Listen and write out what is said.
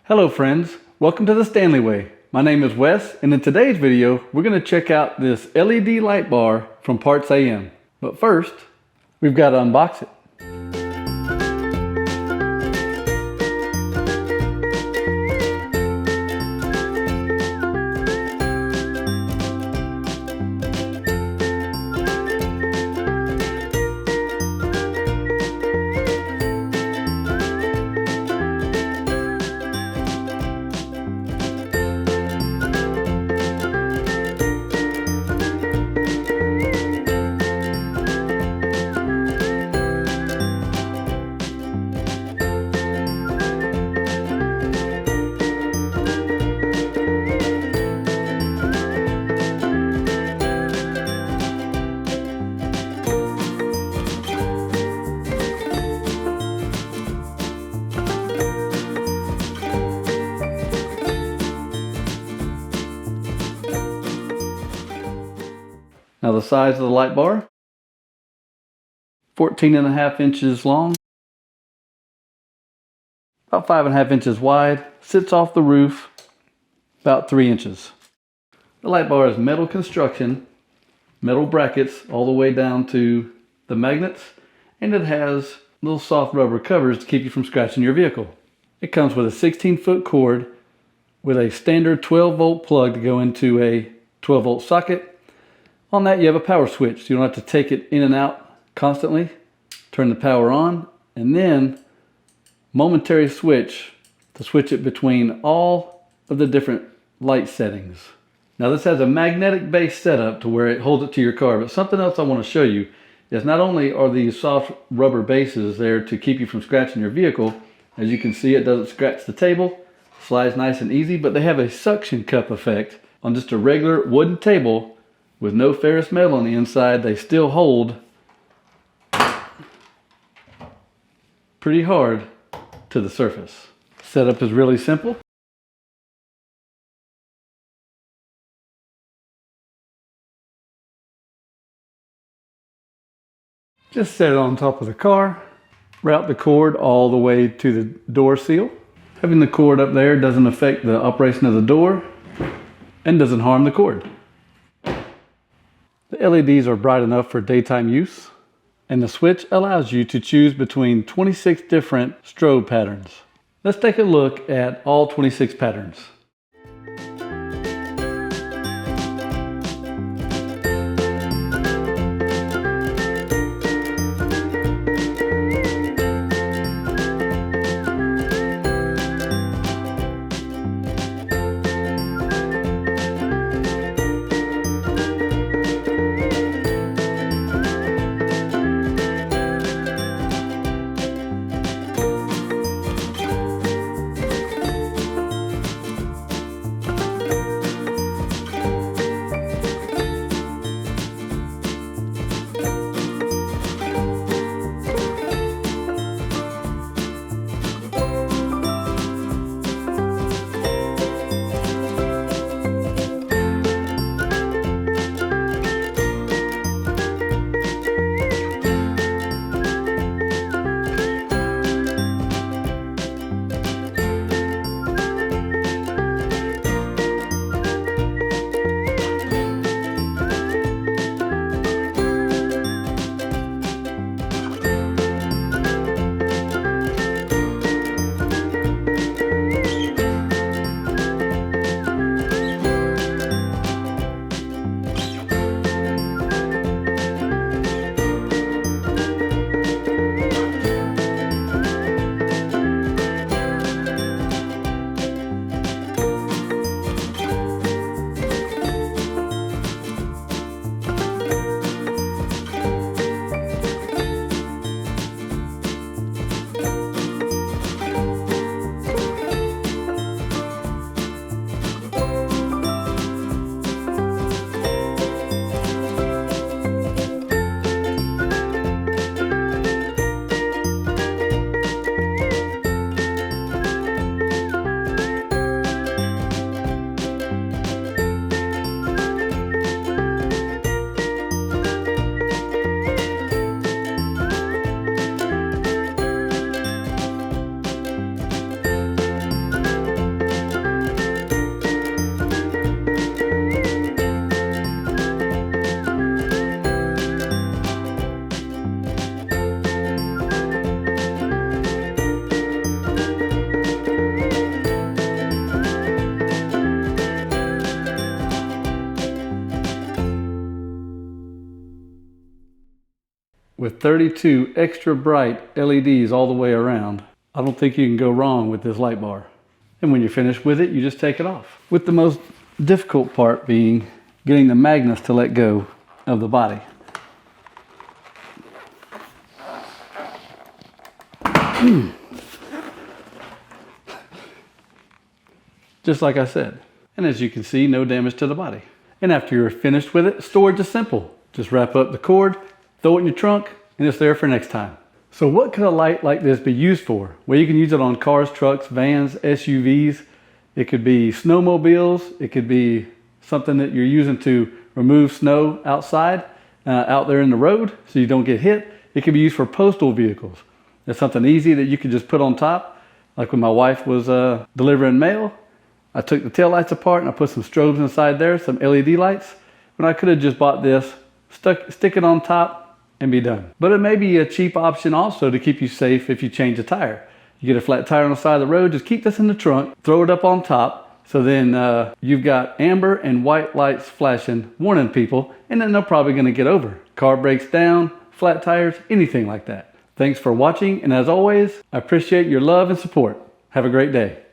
Hello friends, welcome to the Stanley Way. My name is Wes, and in today's video we're going to check out this LED light bar from Partsam. But first, we've got to unbox it. Now the size of the light bar, 14.5 inches long, about 5.5 inches wide, sits off the roof about 3 inches. The light bar is metal construction, metal brackets all the way down to the magnets, and it has little soft rubber covers to keep you from scratching your vehicle. It comes with a 16-foot cord with a standard 12-volt plug to go into a 12-volt socket. On that you have a power switch, so you don't have to take it in and out constantly. Turn the power on, and then momentary switch to switch it between all of the different light settings. Now this has a magnetic base setup to where it holds it to your car, but something else I want to show you is not only are these soft rubber bases there to keep you from scratching your vehicle, as you can see it doesn't scratch the table, slides nice and easy, but they have a suction cup effect on just a regular wooden table. With no ferrous metal on the inside, they still hold pretty hard to the surface. Setup is really simple. Just set it on top of the car, route the cord all the way to the door seal. Having the cord up there doesn't affect the operation of the door and doesn't harm the cord. The LEDs are bright enough for daytime use, and the switch allows you to choose between 26 different strobe patterns. Let's take a look at all 26 patterns. with 32 extra bright LEDs all the way around. I don't think you can go wrong with this light bar. And when you're finished with it, you just take it off. With the most difficult part being getting the magnets to let go of the body. Just like I said. And as you can see, no damage to the body. And after you're finished with it, storage is simple. Just wrap up the cord, throw it in your trunk, and it's there for next time. So what could a light like this be used for? Well, you can use it on cars, trucks, vans, SUVs. It could be snowmobiles. It could be something that you're using to remove snow outside, out there in the road so you don't get hit. It could be used for postal vehicles. It's something easy that you could just put on top. Like when my wife was delivering mail, I took the taillights apart and I put some strobes inside there, some LED lights. When I could have just bought this, stick it on top, and be done. But it may be a cheap option also to keep you safe if you change a tire. You get a flat tire on the side of the road, just keep this in the trunk, throw it up on top, so then you've got amber and white lights flashing, warning people, and then they're probably going to get over. Car breaks down, flat tires, anything like that. Thanks for watching, and as always, I appreciate your love and support. Have a great day.